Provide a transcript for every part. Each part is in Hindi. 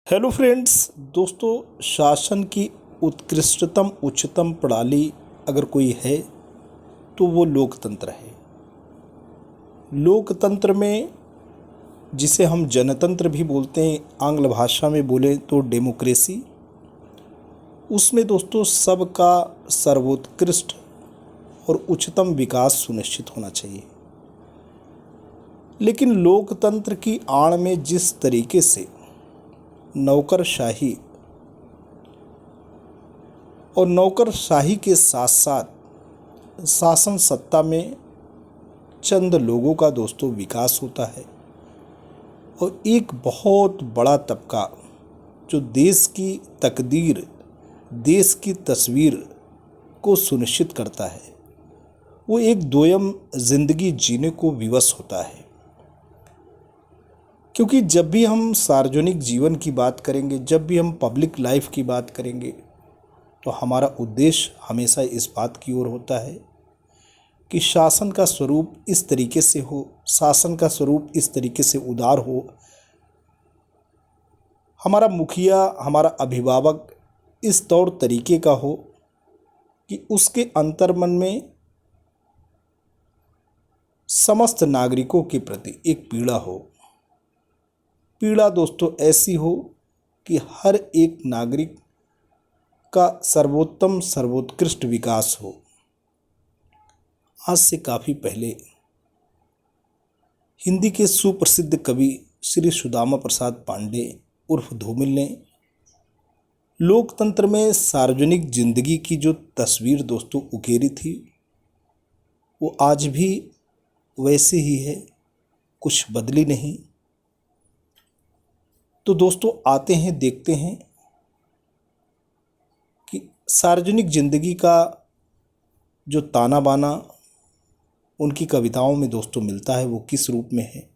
हेलो फ्रेंड्स, दोस्तों शासन की उत्कृष्टतम उच्चतम प्रणाली अगर कोई है तो वो लोकतंत्र है। लोकतंत्र में जिसे हम जनतंत्र भी बोलते हैं, आंग्ल भाषा में बोले तो डेमोक्रेसी, उसमें दोस्तों सबका सर्वोत्कृष्ट और उच्चतम विकास सुनिश्चित होना चाहिए। लेकिन लोकतंत्र की आड़ में जिस तरीके से नौकरशाही और नौकरशाही के साथ साथ शासन सत्ता में चंद लोगों का दोस्तों विकास होता है और एक बहुत बड़ा तबका जो देश की तकदीर, देश की तस्वीर को सुनिश्चित करता है, वो एक दोयम जिंदगी जीने को विवश होता है। क्योंकि जब भी हम सार्वजनिक जीवन की बात करेंगे, जब भी हम पब्लिक लाइफ की बात करेंगे, तो हमारा उद्देश्य हमेशा इस बात की ओर होता है कि शासन का स्वरूप इस तरीके से हो, शासन का स्वरूप इस तरीके से उदार हो, हमारा मुखिया, हमारा अभिभावक इस तौर तरीके का हो कि उसके अंतर्मन में समस्त नागरिकों के प्रति एक पीड़ा हो। पीड़ा दोस्तों ऐसी हो कि हर एक नागरिक का सर्वोत्तम सर्वोत्कृष्ट विकास हो। आज से काफ़ी पहले हिंदी के सुप्रसिद्ध कवि श्री सुदामा प्रसाद पांडे उर्फ धूमिल ने लोकतंत्र में सार्वजनिक जिंदगी की जो तस्वीर दोस्तों उकेरी थी, वो आज भी वैसे ही है, कुछ बदली नहीं। तो दोस्तों आते हैं, देखते हैं कि सार्वजनिक जिंदगी का जो ताना बाना उनकी कविताओं में दोस्तों मिलता है, वो किस रूप में है।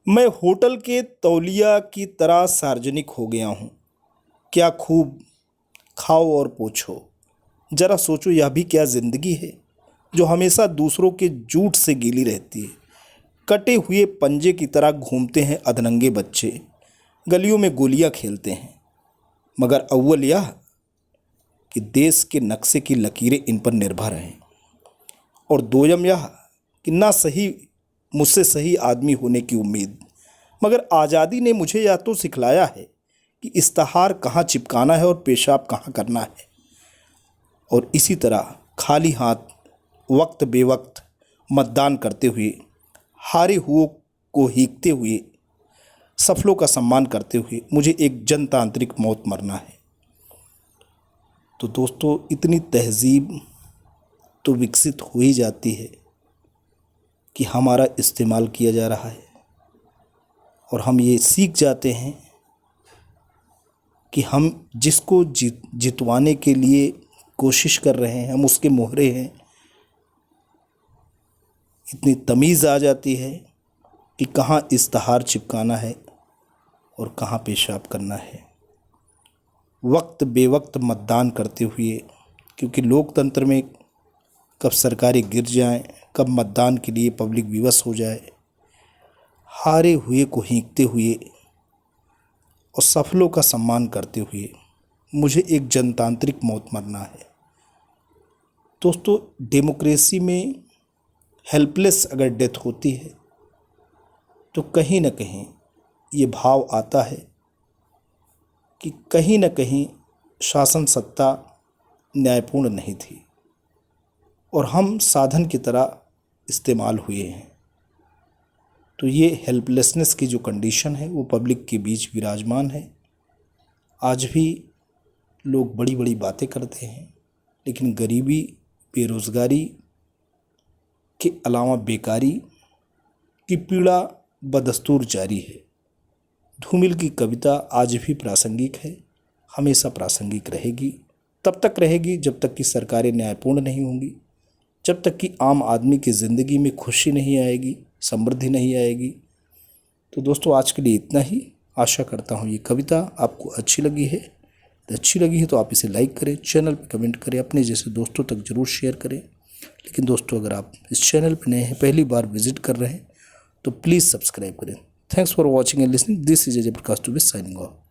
मैं होटल के तौलिया की तरह सार्वजनिक हो गया हूँ, क्या खूब खाओ और पोछो। जरा सोचो, यह भी क्या जिंदगी है जो हमेशा दूसरों के झूठ से गीली रहती है। कटे हुए पंजे की तरह घूमते हैं अधनंगे बच्चे, गलियों में गोलियां खेलते हैं, मगर अव्वल यह कि देश के नक्शे की लकीरें इन पर निर्भर हैं, और दोयम यह कि ना सही मुझसे सही आदमी होने की उम्मीद। मगर आज़ादी ने मुझे यह तो सिखलाया है कि इश्तहार कहाँ चिपकाना है और पेशाब कहाँ करना है। और इसी तरह खाली हाथ वक्त बेवक्त मतदान करते हुए, हारे हुओं को हींकते हुए, सफलों का सम्मान करते हुए मुझे एक जनतांत्रिक मौत मरना है। तो दोस्तों इतनी तहजीब तो विकसित हो ही जाती है कि हमारा इस्तेमाल किया जा रहा है और हम ये सीख जाते हैं कि हम जिसको जितवाने के लिए कोशिश कर रहे हैं, हम उसके मोहरे हैं। इतनी तमीज़ आ जाती है कि कहाँ इश्तहार चिपकाना है और कहाँ पेशाब करना है। वक्त बेवक्त मतदान करते हुए, क्योंकि लोकतंत्र में कब सरकारें गिर जाएं, कब मतदान के लिए पब्लिक विवश हो जाए, हारे हुए को हींकते हुए और सफलों का सम्मान करते हुए मुझे एक जनतांत्रिक मौत मरना है। दोस्तों डेमोक्रेसी में हेल्पलेस अगर डेथ होती है तो कहीं ना कहीं ये भाव आता है कि कहीं ना कहीं शासन सत्ता न्यायपूर्ण नहीं थी और हम साधन की तरह इस्तेमाल हुए हैं। तो ये हेल्पलेसनेस की जो कंडीशन है वो पब्लिक के बीच विराजमान है। आज भी लोग बड़ी बड़ी बातें करते हैं, लेकिन गरीबी, बेरोज़गारी के अलावा बेकारी की पीड़ा बदस्तूर जारी है। धूमिल की कविता आज भी प्रासंगिक है, हमेशा प्रासंगिक रहेगी। तब तक रहेगी जब तक कि सरकारें न्यायपूर्ण नहीं होंगी, जब तक कि आम आदमी की ज़िंदगी में खुशी नहीं आएगी, समृद्धि नहीं आएगी। तो दोस्तों आज के लिए इतना ही। आशा करता हूँ ये कविता आपको अच्छी लगी है। अच्छी लगी है तो आप इसे लाइक करें, चैनल पर कमेंट करें, अपने जैसे दोस्तों तक ज़रूर शेयर करें। लेकिन दोस्तों अगर आप इस चैनल पर नए हैं, पहली बार विजिट कर रहे हैं, तो प्लीज़ सब्सक्राइब करें। Thanks for watching and listening. This is Ajay Prakash Dubey signing off.